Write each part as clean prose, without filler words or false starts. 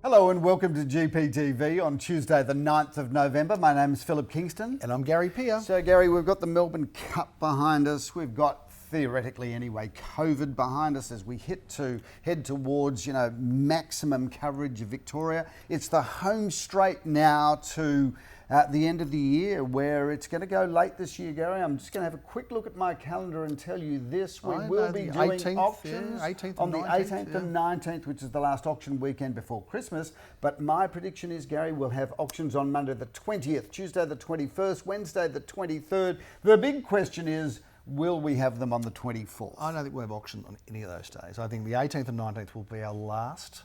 Hello and welcome to GPTV on Tuesday the 9th of November. My name is Philip Kingston. And I'm Gary Peer. So Gary, we've got the Melbourne Cup behind us. We've got, theoretically anyway, COVID behind us as we head towards, maximum coverage of Victoria. It's the home straight now to the end of the year where it's going to go late this year, Gary. I'm just going to have a quick look at my calendar and tell you this. We will be doing 18th, auctions 18th on the 19th, 18th and 19th, which is the last auction weekend before Christmas. But my prediction is, Gary, we'll have auctions on Monday the 20th, Tuesday the 21st, Wednesday the 23rd. The big question is, will we have them on the 24th? I don't think we'll have auction on any of those days. I think the 18th and 19th will be our last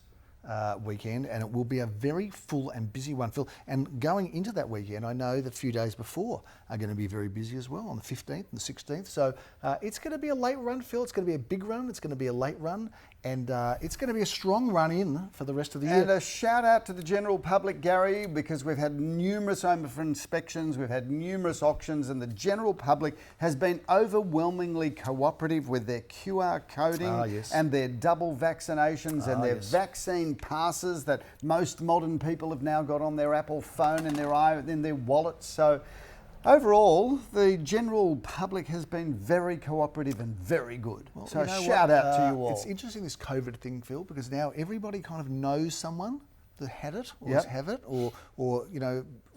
weekend, and it will be a very full and busy one, Phil. And going into that weekend, I know the few days before are going to be very busy as well, on the 15th and the 16th. So it's going to be a late run, Phil. It's going to be a big run. It's going to be a late run. And it's going to be a strong run in for the rest of the year. And a shout out to the general public, Gary, because we've had numerous home for inspections, we've had numerous auctions, and the general public has been overwhelmingly cooperative with their QR coding and their double vaccinations and their vaccine passes that most modern people have now got on their Apple phone and in their wallets. So overall, the general public has been very cooperative and very good. Well, so shout out to you all. It's interesting, this COVID thing, Phil, because now everybody kind of knows someone that had it or have it or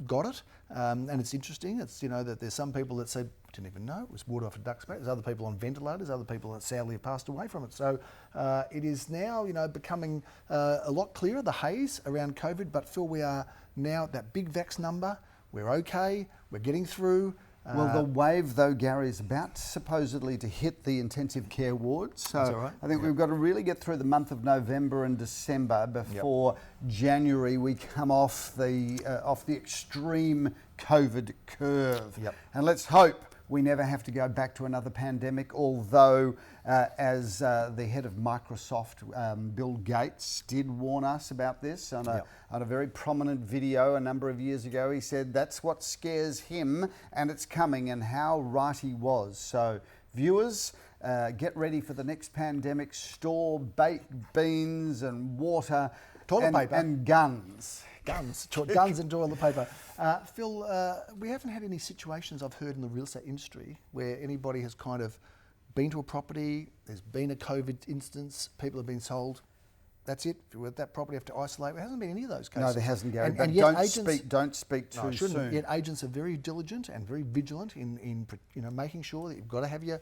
got it. And it's interesting. It's, that there's some people that said, didn't even know, it was water off a duck's back. There's other people on ventilators, other people that sadly have passed away from it. So it is now, becoming a lot clearer, the haze around COVID. But Phil, we are now at that big vax number. We're okay. We're getting through. Well, the wave, though, Gary, is about supposedly to hit the intensive care wards. So I think we've got to really get through the month of November and December before January we come off the extreme COVID curve. And let's hope we never have to go back to another pandemic, although as the head of Microsoft, Bill Gates, did warn us about this on a very prominent video a number of years ago. He said that's what scares him, and it's coming, and how right he was. So viewers, get ready for the next pandemic. Store baked beans and water, toilet paper and guns. Guns and toilet paper. Phil, we haven't had any situations I've heard in the real estate industry where anybody has kind of been to a property, there's been a COVID instance, people have been told, that's it, with that property you have to isolate. There hasn't been any of those cases. No, there hasn't, Gary. And yet don't speak too soon. Yet agents are very diligent and very vigilant in making sure that you've got to have your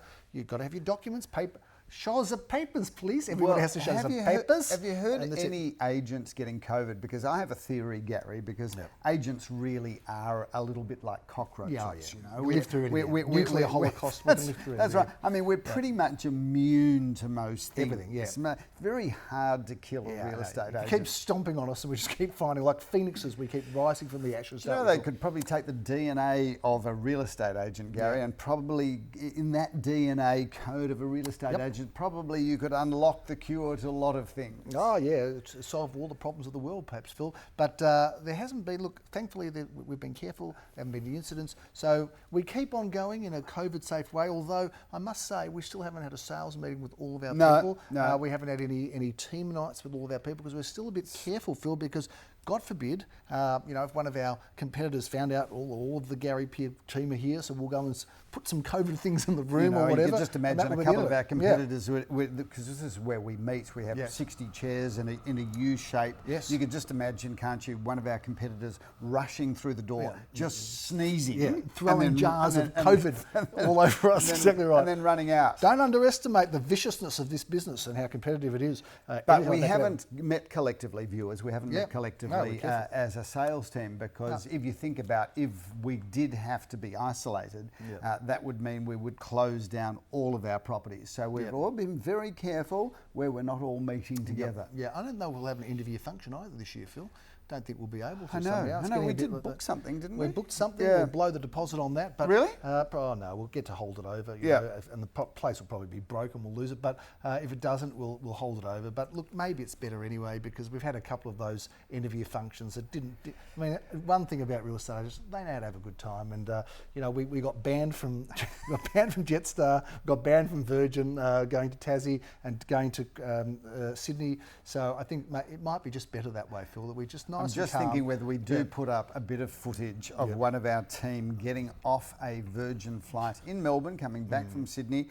documents, paper. Show us the papers, please. Everybody has to show us the papers. Have you heard any agents getting COVID? Because I have a theory, Gary, because agents really are a little bit like cockroaches. We live through it. Nuclear holocaust. That's right. I mean, we're pretty much immune to most things. Everything, It's very hard to kill a real estate agent. Keep stomping on us and we just keep finding, like phoenixes, we keep rising from the ashes. They could probably take the DNA of a real estate agent, Gary, and probably in that DNA code of a real estate agent, probably you could unlock the cure to a lot of things. Oh yeah, solve all the problems of the world, perhaps, Phil. But there hasn't been. Look, thankfully we've been careful. There haven't been any incidents, so we keep on going in a COVID-safe way. Although I must say, we still haven't had a sales meeting with all of our people. No, we haven't had any team nights with all of our people because we're still a bit careful, Phil, because God forbid, if one of our competitors found out all of the Gary Peer team are here, so we'll go and put some COVID things in the room or whatever. You could just imagine a couple of our competitors, because this is where we meet. We have 60 chairs in a U shape. Yes. You could just imagine, can't you, one of our competitors rushing through the door, just sneezing, throwing jars of COVID all over us. Exactly right. And then running out. Don't underestimate the viciousness of this business and how competitive it is. But we haven't met collectively, viewers. We haven't met collectively as a sales team, because if you think about, if we did have to be isolated, that would mean we would close down all of our properties. So we've all been very careful where we're not all meeting together. I don't know we'll have an end of year function either this year, Phil. don't think we'll be able to. I know. Somehow. I know. We did book something, didn't we? We booked something. Yeah. We'll blow the deposit on that. But really? Oh no, we'll get to hold it over. You know, and the place will probably be broken. We'll lose it. But if it doesn't, we'll hold it over. But look, maybe it's better anyway because we've had a couple of those interview functions that didn't. I mean, one thing about real estate agents, they know how to have a good time. And you know, we got banned from Jetstar, got banned from Virgin, going to Tassie and going to Sydney. So I think it might be just better that way, Phil. That we just nice. I'm just thinking whether we do put up a bit of footage of one of our team getting off a Virgin flight in Melbourne, coming back from Sydney,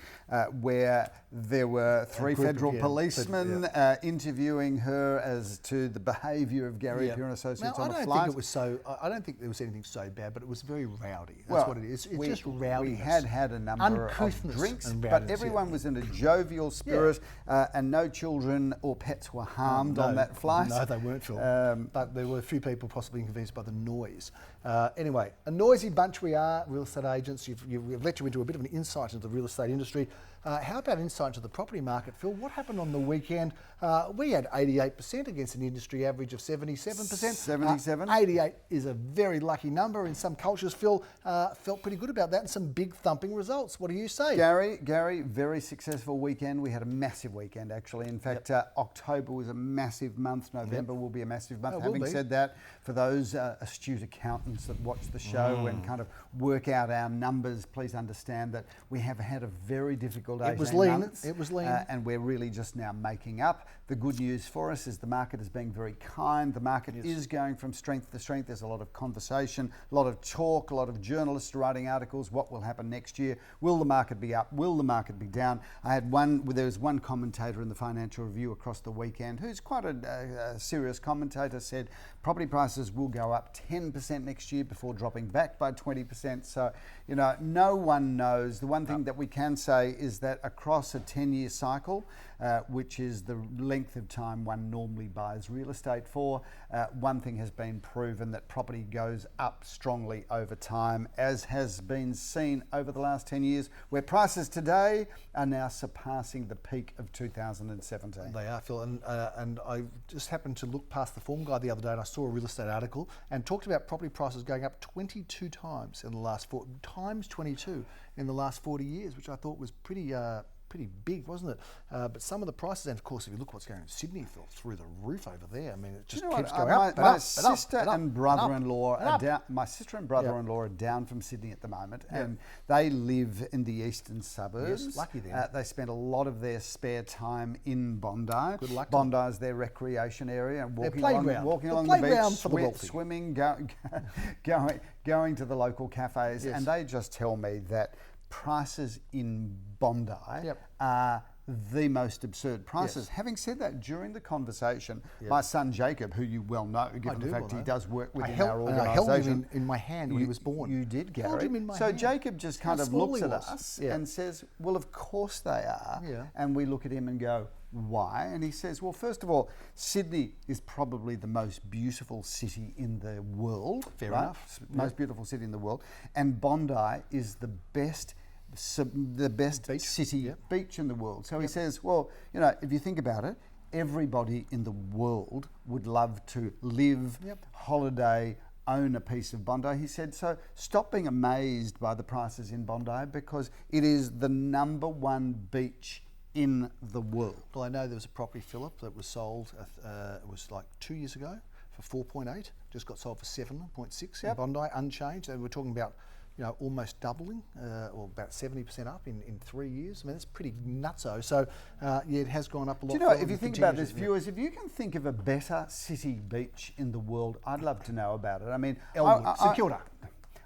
where there were 3 federal policemen interviewing her as to the behaviour of Gary Pure and Associates on a flight. I don't think there was anything so bad, but it was very rowdy. That's what it is. It's just rowdy. We had a number of drinks, but everyone was in a jovial spirit, and no children or pets were harmed on that flight. No, they weren't, Phil. But there were a few people possibly inconvenienced by the noise. Anyway, a noisy bunch we are, real estate agents. We've let you into a bit of an insight into the real estate industry. How about insight into the property market, Phil? What happened on the weekend? We had 88% against an industry average of 77%. 77? 88 is a very lucky number in some cultures. Phil felt pretty good about that and some big thumping results. What do you say? Gary, very successful weekend. We had a massive weekend, actually. In fact, October was a massive month. November will be a massive month. Having said that, for those astute accountants that watch the show and kind of work out our numbers, please understand that we have had a very difficult 18 months. It was lean. And we're really just now making up. The good news for us is the market is being very kind. The market is going from strength to strength. There's a lot of conversation, a lot of talk, a lot of journalists writing articles. What will happen next year? Will the market be up? Will the market be down? There was one commentator in the Financial Review across the weekend who's quite a serious commentator, said property prices will go up 10% next year before dropping back by 20%. So, you know, no one knows. The one thing that we can say is that across a 10-year cycle, which is the length of time one normally buys real estate for, one thing has been proven, that property goes up strongly over time, as has been seen over the last 10 years, where prices today are now surpassing the peak of 2017. They are, Phil, and I just happened to look past the Form Guide the other day and I saw a real estate article and talked about property prices going up 22 times in the last 22 in the last 40 years, which I thought was pretty big, wasn't it? But some of the prices, and of course, if you look what's going on in Sydney, Phil, through the roof over there. I mean, it just keeps going up. My sister and brother-in-law are down. My sister and brother-in-law are down from Sydney at the moment, and they live in the eastern suburbs. Yes, lucky them. They spend a lot of their spare time in Bondi. Good luck. Bondi is their recreation area, and walking along the beach, swimming, going to the local cafes, and they just tell me that prices in Bondi are the most absurd prices. Having said that, during the conversation, my son Jacob, who you well know, given the fact he does work within our organisation. I held him in my hand when he was born. You did, Gary. Held him in my hand. Jacob just kind of looks at us and says, well, of course they are. And we look at him and go, why? And he says, well, first of all, Sydney is probably the most beautiful city in the world. Fair enough. Most beautiful city in the world. And Bondi is the best beach. City beach in the world. So he says, well, you know, if you think about it, everybody in the world would love to live, holiday, own a piece of Bondi. He said, so stop being amazed by the prices in Bondi, because it is the #1 beach in the world. Well, I know there was a property, Philip, that was sold, it was like 2 years ago for 4.8, just got sold for 7.6 in Bondi, unchanged. And we're talking about, you know, almost doubling, or about 70% up in 3 years. I mean, that's pretty nutso. So, it has gone up a lot. Do you know, if you think about this, viewers, if you can think of a better city beach in the world, I'd love to know about it. I mean, Secura.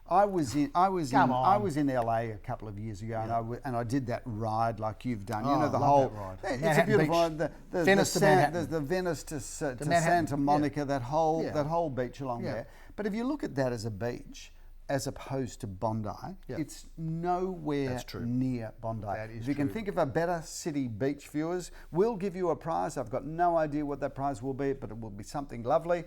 I was in LA a couple of years ago, and I did that ride like you've done. You know, the whole ride. It's a beautiful ride. The Venice to Manhattan. There's the Venice to Santa Monica. That whole beach along there. But if you look at that as a beach, as opposed to Bondi, it's nowhere near Bondi. If you can think of a better city beach, viewers, we'll give you a prize. I've got no idea what that prize will be, but it will be something lovely,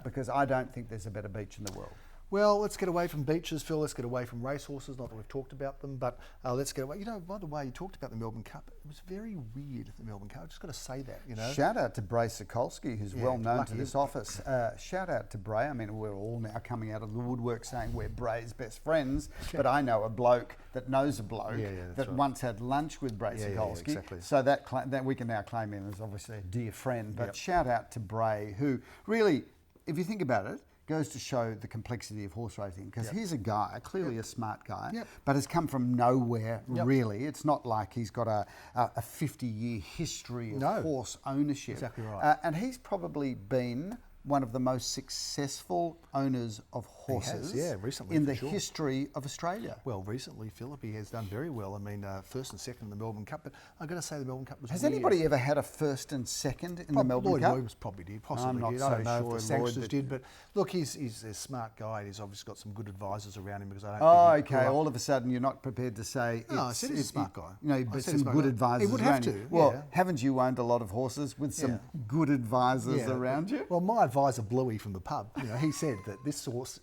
because I don't think there's a better beach in the world. Well, let's get away from beaches, Phil. Let's get away from racehorses. Not that we've talked about them, but let's get away. You know, by the way, you talked about the Melbourne Cup. It was very weird, the Melbourne Cup. I just got to say that, you know. Shout out to Bray Sokolsky, who's well known to this office. Shout out to Bray. I mean, we're all now coming out of the woodwork saying we're Bray's best friends, but I know a bloke that knows a bloke that once had lunch with Bray Sokolsky. Exactly. So that we can now claim him as obviously a dear friend. But shout out to Bray, who really, if you think about it, goes to show the complexity of horse racing, because he's a guy, clearly a smart guy, but has come from nowhere, really. It's not like he's got a 50-year history of horse ownership. Exactly right. And he's probably been one of the most successful owners of horses recently, in the history of Australia. Well, recently, Philip, he has done very well. I mean, first and second in the Melbourne Cup, but I've got to say the Melbourne Cup was Has anybody ever had a first and second in the Melbourne Cup? Lloyd probably did, possibly I'm not did. so I don't know sure if the Lloyd Sangsters did, but look, he's a smart guy. He's obviously got some good advisors around him, because I don't think okay, all of a sudden you're not prepared to say I said he's a smart guy. You know, but some good advisors He would have around to. you. Well, haven't you owned a lot of horses with some good advisors around you? Well, my advisor Bluey from the pub, you know, he said that this horse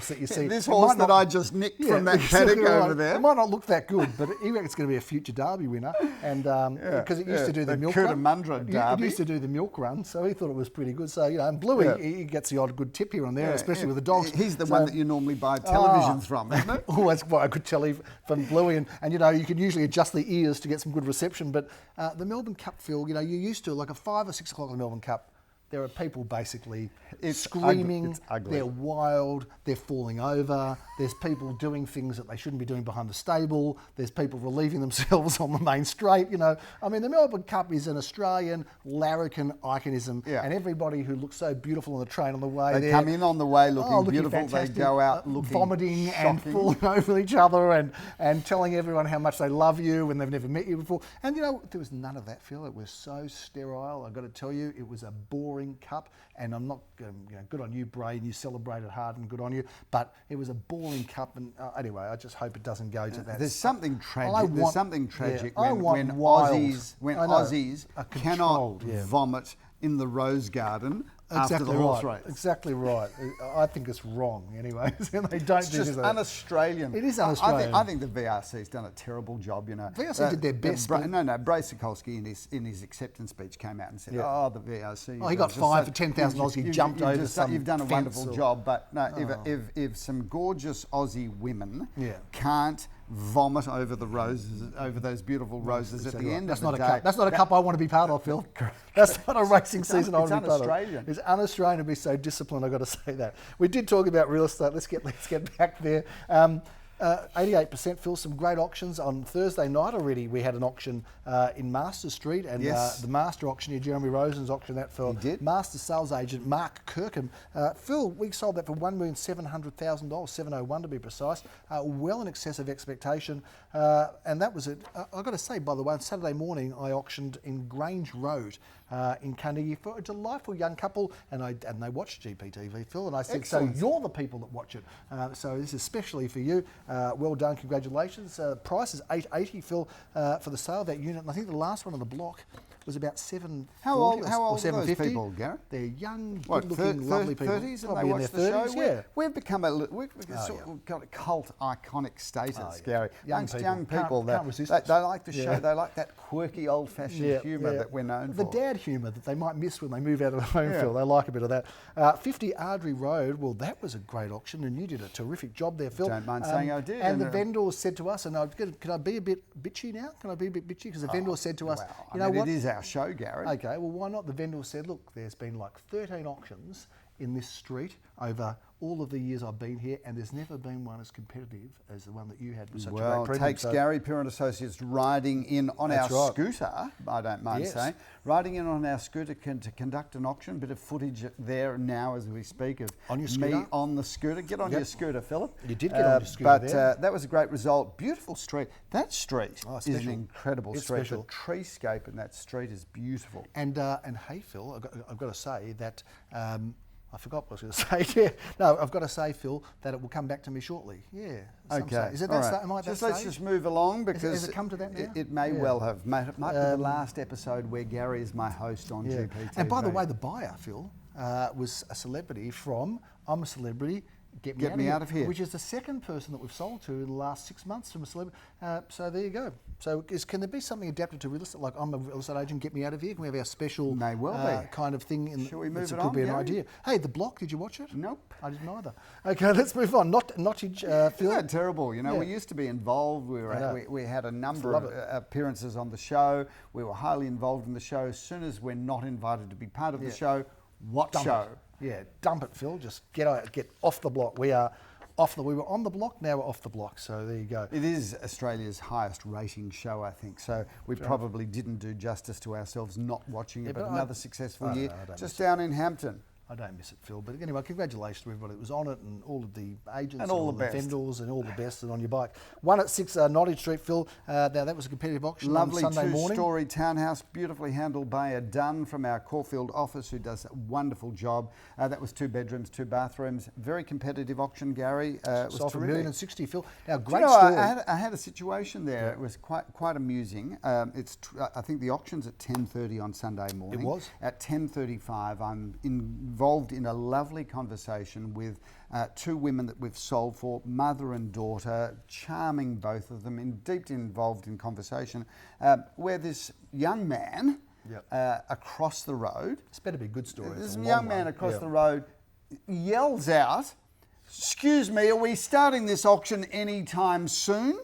that you see, this horse that I just nicked from that paddock over there, it might not look that good, but he reckons it's going to be a future Derby winner, and because it used to do the milk run, Derby. It used to do the milk run, so he thought it was pretty good. So you know, and Bluey, he gets the odd good tip here and there, especially with the dogs. He's the one that you normally buy televisions from, isn't it? Oh, that's what I could tell you from Bluey, and you know, you can usually adjust the ears to get some good reception. But the Melbourne Cup, Phil, you know, you're used to like a 5 or 6 o'clock in the Melbourne Cup. There are people basically screaming, it's ugly. They're wild, they're falling over, there's people doing things that they shouldn't be doing behind the stable, there's people relieving themselves on the main straight, you know. I mean, the Melbourne Cup is an Australian larrikin iconism, and everybody who looks so beautiful on the train on the way they come in on the way looking beautiful, fantastic, they go out looking vomiting shocking. and falling over each other and telling everyone how much they love you when they've never met you before. And you know, there was none of that, Phil. It was so sterile. I've got to tell you, it was a boring cup, and I'm not, you know, good on you, Bray, and you celebrated hard, and good on you, but it was a boring cup, and anyway, I just hope it doesn't go to that. There's something tragic. There's something tragic when Aussies cannot vomit in the Rose Garden after the horse race. Exactly right. I think it's wrong anyway. They don't it's just un-Australian. It is un-Australian. I think the VRC's done a terrible job, you know. VRC did their best. Bray Sokolsky in his acceptance speech came out and said, "Oh, the VRC." Oh, he got fined for 10,000 Aussie. He jumped over some You've done a wonderful fence job, but no, if some gorgeous Aussie women can't vomit over the roses, over those beautiful roses at the end of the day. That's not a cup I want to be part of, Phil. That's not a racing season I want to be part of. It's un-Australian to be so disciplined, I've got to say that. We did talk about real estate. Let's get back there. 88%, Phil, some great auctions. On Thursday night already, we had an auction in Master Street, and the master auctioneer, Jeremy Rosen's auctioned that for master sales agent Mark Kirkham. Phil, we sold that for $1,700,000, 701 to be precise, well in excess of expectation. And that was it. I've got to say, by the way, on Saturday morning, I auctioned in Grange Road in Carnegie for a delightful young couple, and they watched GPTV, Phil, and I said, so you're the people that watch it. So this is especially for you. Well done, congratulations. Price is $880, Phil, for the sale of that unit, and I think the last one on the block was about $740 how old or $750. Are those people, Gareth? They're young, good-looking, lovely people. 30s, and they watch the show? Yeah. We've become we've got a cult iconic status, Gary. Young people can't resist they like the show. They like that quirky, old-fashioned humour that we're known for. The dad humour that they might miss when they move out of home, Phil. They like a bit of that. 50 Ardrey Road, well, that was a great auction, and you did a terrific job there, Phil. Don't mind saying I did. And the vendor said to us, and can I be a bit bitchy now? Can I be a bit bitchy? Because the vendor said to us, you know what? It is our show, Gary. Okay, well, why not? The vendor said, look, there's been like 13 auctions in this street over all of the years I've been here, and there's never been one as competitive as the one that you had with such a great premium. Well, it takes Gary Piran Associates riding in on our scooter, I don't mind saying, riding in on our scooter to conduct an auction. Bit of footage there now as we speak of me on the scooter. Get on your scooter, Philip. You did get on your scooter But that was a great result. Beautiful street. That street is an incredible street. Special. The treescape in that street is beautiful. And hey, Phil, I've got to say that... I forgot what I was going to say. I've got to say, Phil, that it will come back to me shortly. Yeah. Okay. Is it that stage? Am I at that stage? Let's just move along because has it come to that now? It may well have. Might be the last episode where Gary is my host on GPTV. And by the way, the buyer, Phil, was a celebrity from I'm a Celebrity Get Me Out of Here. Which is the second person that we've sold to in the last 6 months from a celebrity. So there you go. So can there be something adapted to real estate? Like, I'm a real estate agent, get me out of here. Can we have our special May well be. kind of thing? Shall we move it could on, be an Gary? idea. Hey, The Block, did you watch it? Nope. I didn't either. Okay, let's move on. Nottage, Phil. Isn't that terrible? You know, we used to be involved. We had a number of appearances on the show. We were highly involved in the show. As soon as we're not invited to be part of the show, Dump show? It. Yeah, dump it, Phil. Just get off the block. We were on the block, now we're off the block. So there you go. It is Australia's highest rating show, I think. So we probably didn't do justice to ourselves not watching it, but another successful year just down in Hampton. I don't miss it, Phil. But anyway, congratulations to everybody that was on it and all of the agents and all the vendors and all the best and on your bike. 1 at 6 Nottage Street, Phil. Now, that was a competitive auction Lovely on Sunday morning. two-storey townhouse, beautifully handled by a Dunn from our Caulfield office who does a wonderful job. That was 2 bedrooms, 2 bathrooms. Very competitive auction, Gary. It was sold for terrific. $1,060,000, Phil. Now, great You know, story. I had a situation there. It was quite amusing. I think the auction's at 10:30 on Sunday morning. It was. At 10:35, I'm involved in a lovely conversation with 2 women that we've sold for, mother and daughter, charming both of them, deep involved in conversation, where this young man across the road... It's better be a good story. This young man across the road yells out, "Excuse me, are we starting this auction anytime soon?"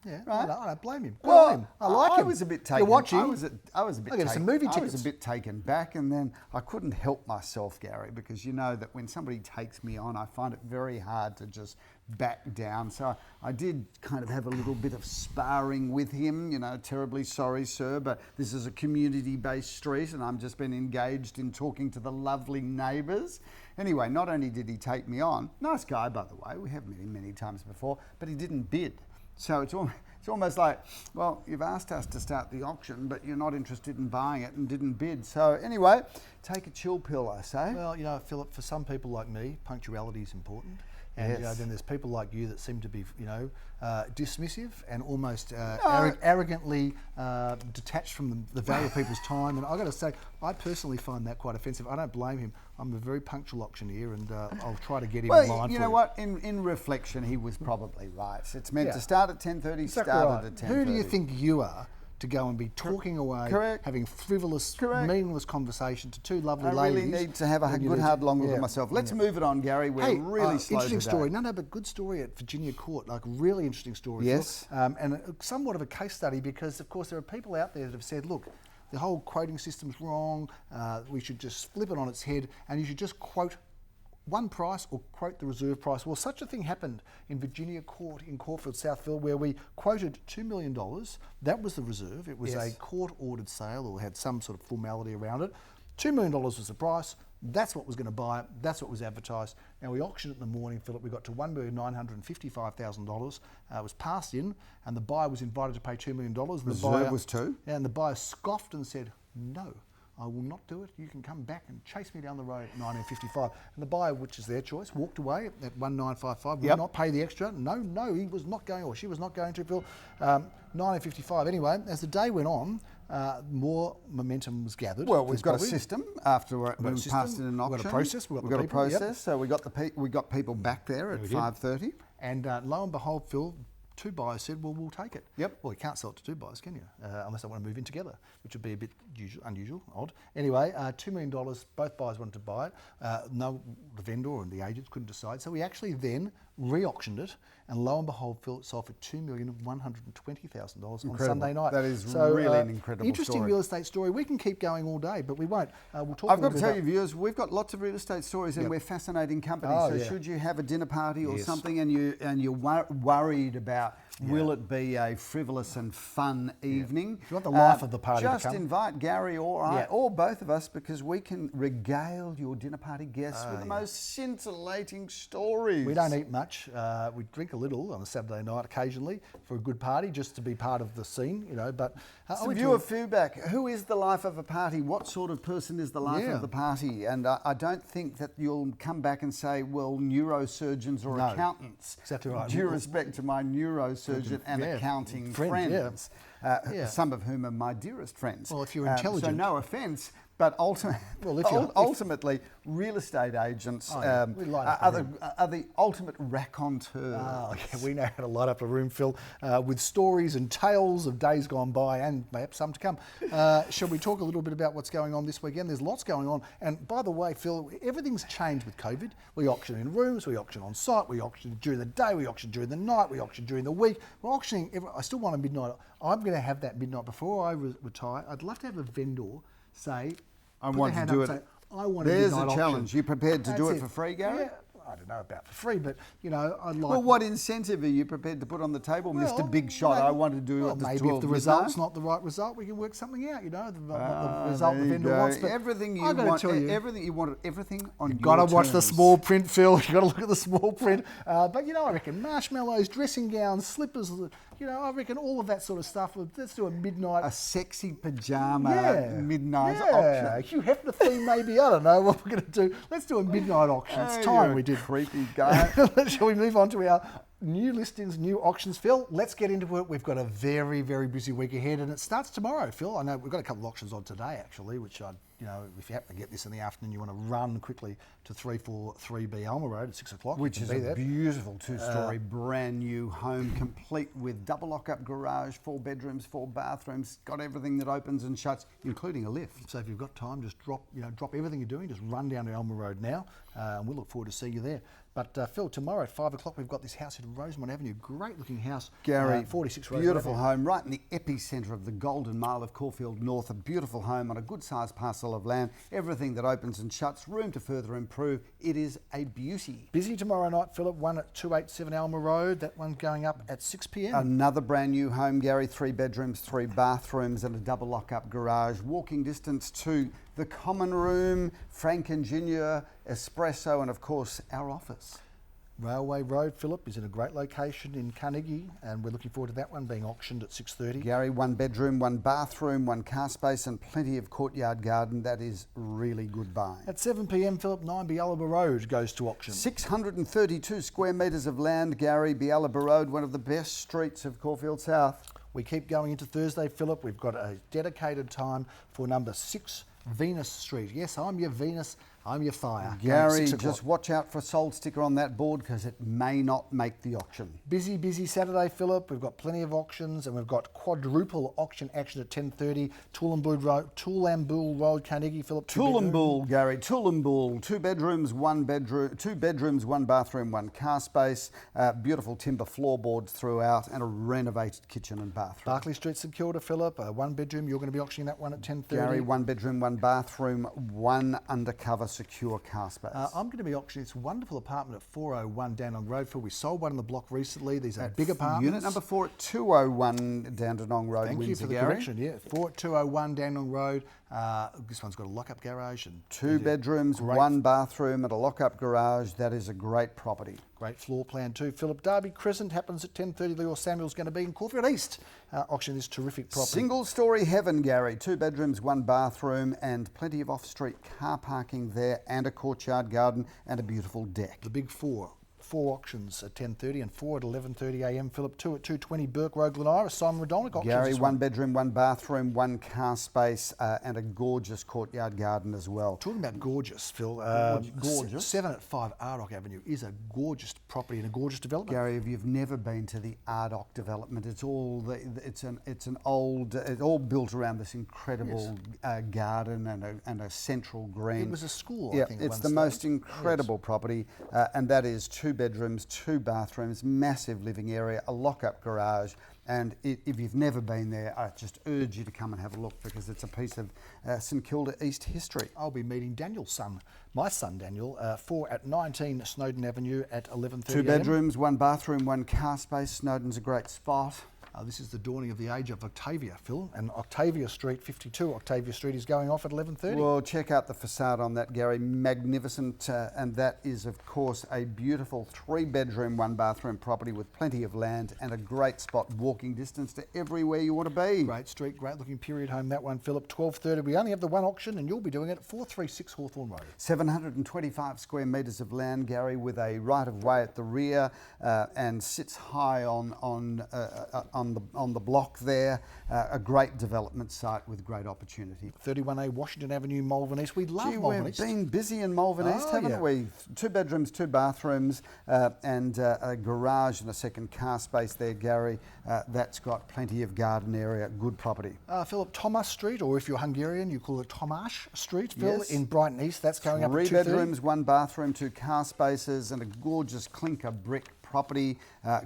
Yeah, right? I don't blame him. Good Well, on him. I like him. I was a bit taken. You're watching. I was a bit. I'll get some movie I was tickets. a bit taken back, and then I couldn't help myself, Gary, because you know that when somebody takes me on, I find it very hard to just back down. So I did kind of have a little bit of sparring with him. You know, terribly sorry, sir, but this is a community-based street, and I'm just been engaged in talking to the lovely neighbours. Anyway, not only did he take me on, nice guy by the way, we have met him many times before, but he didn't bid. So it's almost like, well, you've asked us to start the auction, but you're not interested in buying it and didn't bid. So anyway, take a chill pill, I say. Well, you know, Philip, for some people like me, punctuality is important. And you know, then there's people like you that seem to be, dismissive and almost arrogantly detached from the value of people's time. And I've got to say, I personally find that quite offensive. I don't blame him. I'm a very punctual auctioneer, and I'll try to get him in line. Well, you know what? In reflection, he was probably right. It's meant to start at 10:30. Exactly started at 10:30. Who do you think you are to go and be talking away, Correct. having frivolous, Correct. meaningless conversation to 2 lovely I ladies? really need to have a good hard long look at myself. Let's move it on, Gary. We're really slow interesting today. story. No, but good story at Virginia Court. Like, really interesting story. Yes. And somewhat of a case study because, of course, there are people out there that have said, look, the whole quoting system's wrong. We should just flip it on its head, and you should just quote one price or quote the reserve price. Well, such a thing happened in Virginia Court in Caulfield, Southfield, where we quoted $2 million. That was the reserve. It was a court-ordered sale or had some sort of formality around it. $2 million was the price. That's what was going to buy it. That's what was advertised. Now, we auctioned it in the morning, Philip. We got to $1,955,000. It was passed in, and the buyer was invited to pay $2 million. Reserve was 2? And the buyer scoffed and said, "No, I will not do it. You can come back and chase me down the road at 1955. And the buyer, which is their choice, walked away at 1955. Would not pay the extra. No, he was not going, or she was not going to, Phil. 1955. Anyway, as the day went on, more momentum was gathered. Well, we've got a system after we passed in an auction. We've got a process. We've got a process. So we got people back there at 5:30. And lo and behold, Phil, 2 buyers said, well, we'll take it. Yep. Well, you can't sell it to 2 buyers, can you? Unless they want to move in together, which would be a bit unusual, odd. Anyway, $2 million, both buyers wanted to buy it. No, the vendor and the agents couldn't decide. So we actually then re-auctioned it, and lo and behold, Phil, it sold for $2,120,000 on Sunday night. That is really an incredible interesting story. real estate story. We can keep going all day, but we won't. We'll talk. I've got to tell you, viewers, we've got lots of real estate stories, and we're fascinating company. Should you have a dinner party or something, and you're worried about will it be a frivolous and fun evening? If you want the life of the party to just come, invite Gary or I or both of us, because we can regale your dinner party guests with the most scintillating stories. We don't eat much. We drink a little on a Saturday night occasionally for a good party, just to be part of the scene, But some viewer feedback. Who is the life of a party? What sort of person is the life of the party? And I don't think that you'll come back and say, well, neurosurgeons or accountants. Exactly right. Due respect to my neurosurgeon and accounting friends, some of whom are my dearest friends. Well, if you're intelligent. So no offence, But Well, ultimately, real estate agents are the ultimate raconteurs. Oh, yeah, we know how to light up a room, Phil, with stories and tales of days gone by and perhaps some to come. Shall we talk a little bit about what's going on this weekend? There's lots going on. And by the way, Phil, everything's changed with COVID. We auction in rooms, we auction on site, we auction during the day, we auction during the night, we auction during the week. We're auctioning. I still want a midnight. I'm going to have that midnight before I retire. I'd love to have a vendor say, I want to do it. I want There's a midnight a challenge. auction. You prepared to do That's it for free, Gary? Yeah. I don't know about for free, but I'd like. Well, what incentive are you prepared to put on the table, Mr. Big Shot? I want to do it. Maybe if the result's not the right result, we can work something out. The result the vendor wants. But everything you want, everything you want, everything on. You've got to watch the small print, Phil. You've got to look at the small print. But I reckon marshmallows, dressing gowns, slippers. I reckon all of that sort of stuff. Let's do a midnight. A sexy pajama midnight auction. Hugh Hefner theme, maybe. I don't know what we're going to do. Let's do a midnight auction. It's time we did. Creepy guy. Shall we move on to our new listings, new auctions, Phil? Let's get into it. We've got a very, very busy week ahead, and it starts tomorrow, Phil. I know we've got a couple of auctions on today, actually, which if you happen to get this in the afternoon, you want to run quickly to 343B Alma Road at 6 o'clock. Which is a beautiful two-storey, brand new home, complete with double lock-up garage, 4 bedrooms, 4 bathrooms, got everything that opens and shuts, including a lift. So if you've got time, just drop everything you're doing, just run down to Alma Road now, and we'll look forward to seeing you there. But Phil, tomorrow at 5 o'clock, we've got this house in Rosemont Avenue. Great looking house. Gary, 46 Rosemont beautiful Avenue. home, right in the epicentre of the Golden Mile of Caulfield North. A beautiful home on a good sized parcel of land. Everything that opens and shuts, room to further improve. It is a beauty. Busy tomorrow night, Philip. One at 287 Alma Road. That one going up at 6 p.m. Another brand new home, Gary. 3 bedrooms, 3 bathrooms and a double lock-up garage. Walking distance to the common room, Frank and Junior, Espresso, and of course our office. Railway Road, Philip, is in a great location in Carnegie, and we're looking forward to that one being auctioned at 6:30. Gary, 1 bedroom, 1 bathroom, 1 car space and plenty of courtyard garden. That is really good buying. At 7 p.m, Philip, 9 Bialaba Road goes to auction. 632 square metres of land, Gary. Bialaba Road, one of the best streets of Caulfield South. We keep going into Thursday, Philip. We've got a dedicated time for number 6 Venus Street. Yes, I'm your Venus. I'm your fire. Gary, just watch out for a sold sticker on that board because it may not make the auction. Busy Saturday, Philip. We've got plenty of auctions and we've got quadruple auction action at 10:30. Toolambool Road, Carnegie, Philip. Toolambool, Gary. Toolambool. 2 bedrooms, 1 bathroom, 1 car space. Beautiful timber floorboards throughout and a renovated kitchen and bathroom. Barclay Street, St Kilda, Philip. 1 bedroom. You're going to be auctioning that one at 10:30. Gary, 1 bedroom, 1 bathroom, 1 undercover secure car space. I'm going to be auctioning this wonderful apartment at 401 Dandenong Road. Phil, we sold one in the block recently. These are big apartments. Unit number 4 at 201 Dandenong Road. Thank you for the correction. Yeah, 4 at 201 Dandenong Road. This one's got a lock-up garage and 2 bedrooms, 1 bathroom, and a lock-up garage. That is a great property. Great floor plan too. Philip, Derby Crescent happens at 10:30. Leo Samuel's going to be in Caulfield East. Auction this terrific property. Single-storey heaven, Gary. 2 bedrooms, 1 bathroom, and plenty of off-street car parking there, and a courtyard garden, and a beautiful deck. The big 4 auctions at 10:30 and 4 at 11:30 a.m. Philip, 2 at 220 Burke Road, Glen Iris. Simon Redolnik auctions. Gary, 1 bedroom, 1 bathroom, 1 car space, and a gorgeous courtyard garden as well. Talking about gorgeous, Phil. Gorgeous. 7 at 5 Ardock Avenue is a gorgeous property and a gorgeous development. Gary, if you've never been to the Ardock development, it's all built around this incredible garden and a central green. It was a school. Yeah, I think, it's the most incredible property, and that is 2 bedrooms, 2 bathrooms, massive living area, a lock-up garage. And if you've never been there, I just urge you to come and have a look because it's a piece of St Kilda East history. I'll be meeting Daniel's son, my son Daniel, 4 at 19 Snowden Avenue at 11:30 2 bedrooms, 1 bathroom, 1 car space. Snowden's a great spot. This is the dawning of the age of Octavia, Phil, and Octavia Street, 52 Octavia Street is going off at 11:30. Well, check out the facade on that, Gary. Magnificent, and that is, of course, a beautiful 3 bedroom, 1 bathroom property with plenty of land and a great spot, walking distance to everywhere you want to be. Great street, great looking period home, that one, Philip. 12:30. We only have the one auction, and you'll be doing it at 436 Hawthorne Road. 725 square metres of land, Gary, with a right of way at the rear, and sits high on on the block there. A great development site with great opportunity. 31A Washington Avenue, Malvern East. We love Malvern East. We've been busy in Malvern East, haven't we? 2 bedrooms, 2 bathrooms, and a garage and a second car space there, Gary. That's got plenty of garden area, good property. Philip, Thomas Street, or if you're Hungarian, you call it Tomasz Street, Phil, Yes. in Brighton East. That's going up at 3 230. bedrooms, 1 bathroom, 2 car spaces, and a gorgeous clinker brick property,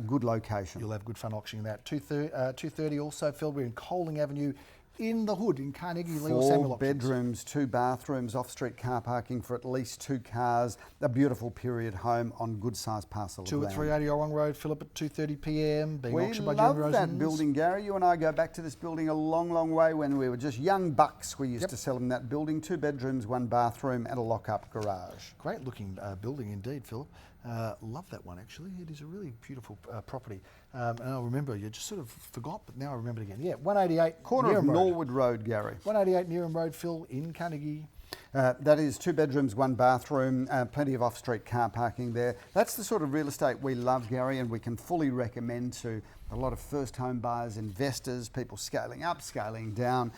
good location. You'll have good fun auctioning that. 230 also, Phil. We're in Coling Avenue in the Hood in Carnegie. Leo 4 Samuel auctions. bedrooms, 2 bathrooms, off-street car parking for at least 2 cars, a beautiful period home on good-sized parcel 2 of at land. 380 Orong Road, Philip, at 2:30 p.m. Being We auctioned by love Jeremy that Rosens. building, Gary. You and I go back to this building a long, long way when we were just young bucks. We used to sell them that building. 2 bedrooms, 1 bathroom and a lock-up garage. Great looking building indeed, Philip. Love that one actually. It is a really beautiful property. And I remember, you just sort of forgot, but now I remember it again. Yeah, 188 Corner of Nearham Road. Norwood Road, Gary. 188 Nearham Road, Phil, in Carnegie. That is 2 bedrooms, 1 bathroom, plenty of off-street car parking there. That's the sort of real estate we love, Gary, and we can fully recommend to a lot of first home buyers, investors, people scaling up, scaling down,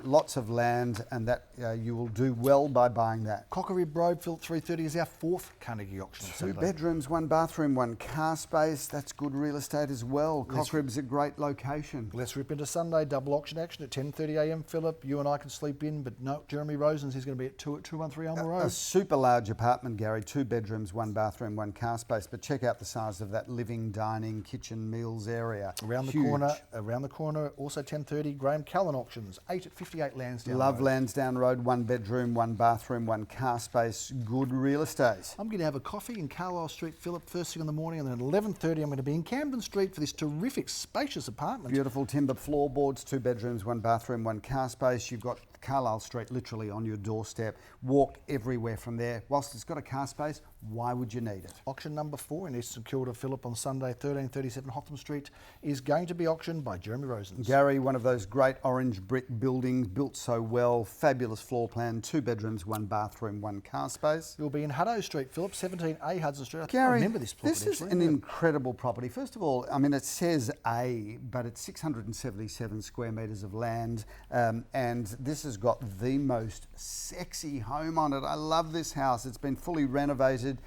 lots of land, and that you will do well by buying that. Cockerib Road, Phil, 330 is our 4th Carnegie auction. 2 bedrooms, 1 bathroom, 1 car space. That's good real estate as well. Cockerib's a great location. Let's rip into Sunday, double auction action at 10:30 a.m. Philip, you and I can sleep in, but no, Jeremy Rosens is going to be at 213 Elmer Road. A super large apartment, Gary. 2 bedrooms, 1 bathroom, 1 car space. But check out the size of that living, dining, kitchen, meals area. Around the corner, also 10:30, Graham Callan auctions, 8 at 58 Lansdowne Love Road. Lansdowne Road, 1 bedroom, 1 bathroom, 1 car space. Good real estate. I'm going to have a coffee in Carlisle Street, Philip, first thing in the morning, and then at 11:30 I'm going to be in Camden Street for this terrific, spacious apartment. Beautiful timber floorboards, 2 bedrooms, 1 bathroom, 1 car space. You've got Carlisle Street literally on your doorstep. Walk everywhere from there. Whilst it's got a car space, why would you need it? Auction number 4 in East St Kilda, Philip, on Sunday, 1337 Hotham Street, is going to be auctioned by Jeremy Rosens. Gary, one of those great orange brick buildings, built so well, fabulous floor plan, 2 bedrooms, 1 bathroom, 1 car space. You'll be in Hutto Street, Philip, 17A Hudson Street. I Gary, remember this property. this is an incredible property. First of all, I mean, it says A, but it's 677 square metres of land, and this has got the most sexy home on it. I love this house. It's been fully renovated.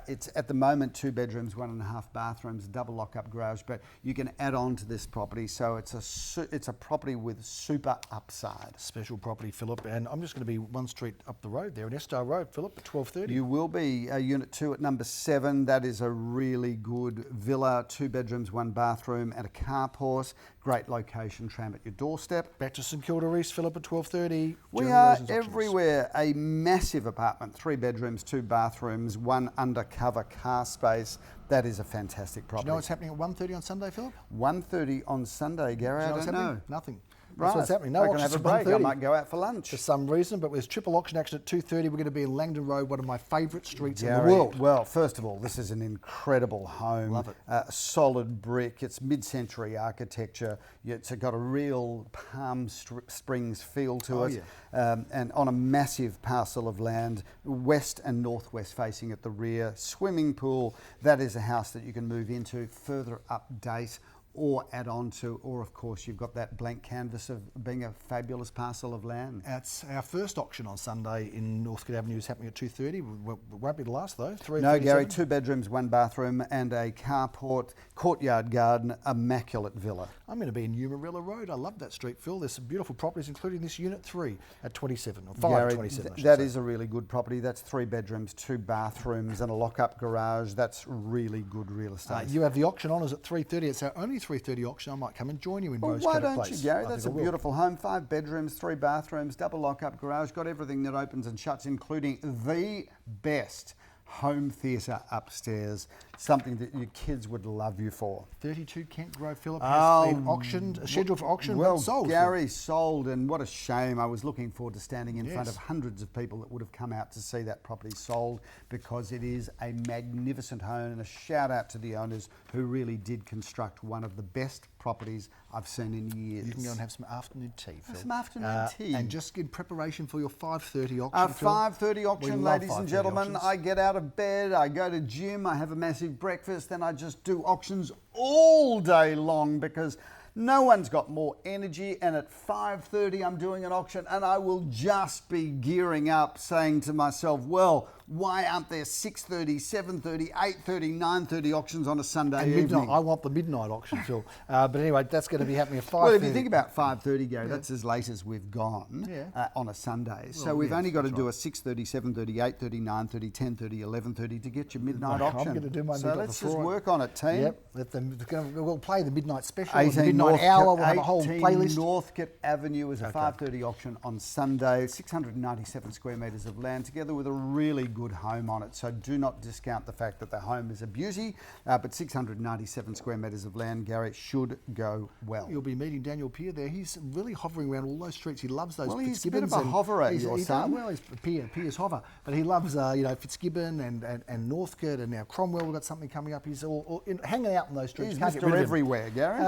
It's at the moment 2 bedrooms, 1.5 bathrooms, double lock-up garage, but you can add on to this property, so it's a property with super upside. Special property, Philip, and I'm just going to be 1 street up the road there in Estar Road, Philip, at 12:30. You will be Unit 2 at number 7. That is a really good villa, 2 bedrooms, 1 bathroom and a carport. Great location, tram at your doorstep. Back to St Kilda East, Philip, at 12:30. We Jeremy are Rosens auctions. everywhere. A massive apartment, 3 bedrooms, 2 bathrooms, 1 undercover car space. That is a fantastic Do property. you know what's happening at 1:30 on Sunday, Philip? 1:30 on Sunday, Gary. Do you know I what's don't happening? know. Nothing. Right. That's what's happening. No I can auctions have a at break. I 1:30. might go out for lunch. For some reason, but there's triple auction action at 2:30. We're going to be in Langdon Road, one of my favourite streets in the Gary, world. Well, first of all, this is an incredible home. Love it. Solid brick. It's mid-century architecture. It's got a real Palm Springs feel to it. And on a massive parcel of land, west and northwest facing at the rear. Swimming pool. That is a house that you can move into, further update or add on to, or of course you've got that blank canvas of being a fabulous parcel of land. It's our first auction on Sunday in Northcote Avenue is happening at 2:30. It won't be the last though. No, Gary, 2 bedrooms, 1 bathroom and a carport, courtyard garden, immaculate villa. I'm going to be in Umarilla Road. I love that street, Phil. There's some beautiful properties, including this Unit 3 at 27, or 5 Gary, at 27. that is a really good property. That's 3 bedrooms, 2 bathrooms and a lock-up garage. That's really good real estate. You have the auction on us at 3:30. It's our only 3:30 auction. I might come and join you in Well, Rose why Credit don't Place. you, Gary? I That's a think I will. beautiful home. 5 bedrooms, 3 bathrooms, double lock-up garage. Got everything that opens and shuts, including the best home theatre upstairs. Something that your kids would love you for. 32 Kent Grove, Philip, has been auctioned, scheduled for auction, Well, but sold. Gary, sold, and what a shame. I was looking forward to standing in front Yes. of hundreds of people that would have come out to see that property sold, because it is a magnificent home, and a shout out to the owners who really did construct one of the best properties I've seen in years. You can go and have some afternoon tea, Phil. Some afternoon tea. And just in preparation for your 5:30 auction, Our Phil. 5:30 auction, We love ladies and 5:30 gentlemen. auctions. I get out of bed, I go to gym, I have a massive breakfast, then I just do auctions all day long, because No one's got more energy, and at 5:30 I'm doing an auction, and I will just be gearing up saying to myself, well, why aren't there 6:30, 7:30, 8:30, 9:30 auctions on a Sunday And midnight, evening? I want the midnight auction, Phil. But anyway, that's going to be happening at 5:30. Well, if you think about 5:30, Gary, that's as late as we've gone on a Sunday. So we've only got to do a 6:30, 7:30, 8:30, 9:30, 10:30, 11:30 to get your midnight auction. I'm going to do my so midnight let's just before. work on it, team. Yep, we'll play the midnight special, the 18 midnight hour. We'll have a whole 18 playlist. Northcote Avenue is a 5:30 auction on Sunday. 697 square metres of land, together with a really good home on it. So do not discount the fact that the home is a beauty, but 697 square metres of land, Gary, should go well. You'll be meeting Daniel Peer there. He's really hovering around all those streets. He loves those Fitzgibbons. He's a bit of a hoverer, your son. Well, he's Peer's hover, but he loves Fitzgibbon and Northcote, and now Cromwell. We've got something coming up. He's all hanging out in those streets. He's Can't get rid Mr. of him. Everywhere, Gary.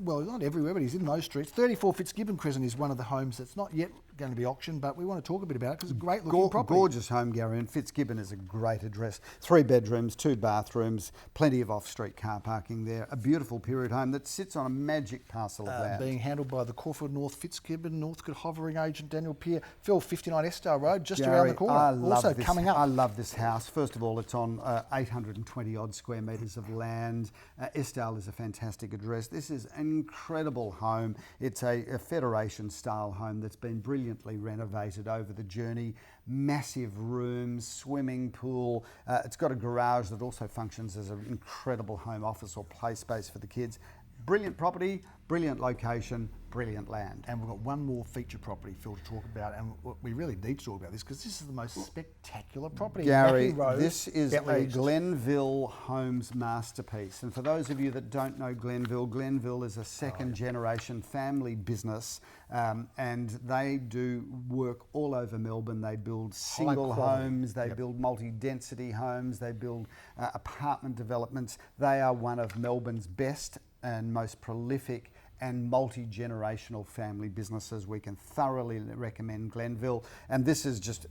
Well, not everywhere, but he's in those streets. 34 Fitzgibbon Crescent is one of the homes that's not yet going to be auctioned, but we want to talk a bit about it because it's a great looking property. Gorgeous home, Gary, and Fitzgibbon is a great address. 3 bedrooms, 2 bathrooms, plenty of off-street car parking there. A beautiful period home that sits on a magic parcel of land. Being handled by the Caulfield North Fitzgibbon Northcote hovering agent Daniel Peer. Phil, 59 Estar Road, just Gary, around the corner. I love also this, coming up. I love this house. First of all, it's on 820 odd square metres of land. Estar is a fantastic address. This is an incredible home. It's a Federation style home that's been brilliantly renovated over the journey. Massive rooms, swimming pool. It's got a garage that also functions as an incredible home office or play space for the kids. Brilliant property, brilliant location, brilliant land. And we've got one more feature property, Phil, to talk about, and we really need to talk about this because this is the most spectacular property. Gary, Road, this is Bentley a Exit. Glenville Homes masterpiece. And for those of you that don't know Glenville, Glenville is a second generation family business, and they do work all over Melbourne. They build single homes, they build multi-density homes, they build apartment developments. They are one of Melbourne's best and most prolific and multi-generational family businesses. We can thoroughly recommend Glenville, and this is just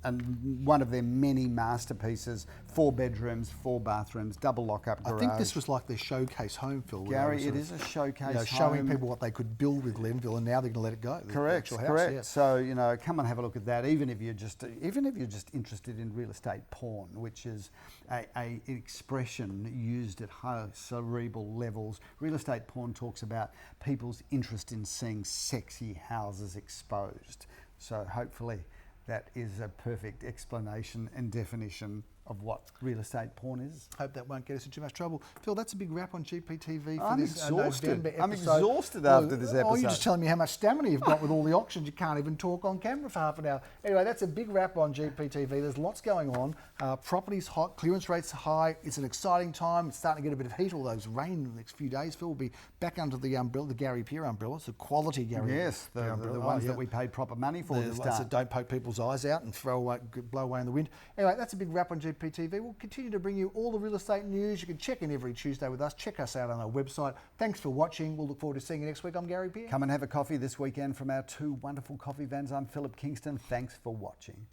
one of their many masterpieces. 4 bedrooms, 4 bathrooms, double lock-up garage. I think this was like their showcase home, Phil. Gary, it is a showcase home. Showing people what they could build with Glenville, and now they're going to let it go. Correct, House, correct. Yeah. So come and have a look at that. Even if you're just interested in real estate porn, which is an expression used at high cerebral levels. Real estate porn talks about people's interest in seeing sexy houses exposed. So hopefully that is a perfect explanation and definition of what real estate porn is. Hope that won't get us in too much trouble. Phil, that's a big wrap on GPTV for I'm this exhausted. November episode. I'm exhausted after this episode. Oh, you're just telling me how much stamina you've got with all the auctions. You can't even talk on camera for half an hour. Anyway, that's a big wrap on GPTV. There's lots going on. Property's hot, clearance rates are high. It's an exciting time. It's starting to get a bit of heat, all those rain in the next few days. Phil will be back under the umbrella, the Gary Peer umbrella. It's a quality Gary Yes, the ones that we paid proper money for this time. So don't poke people's eyes out and blow away in the wind. Anyway, that's a big wrap on GPTV. We'll continue to bring you all the real estate news. You can check in every Tuesday with us. Check us out on our website. Thanks for watching. We'll look forward to seeing you next week. I'm Gary Peer. Come and have a coffee this weekend from our 2 wonderful coffee vans. I'm Philip Kingston. Thanks for watching.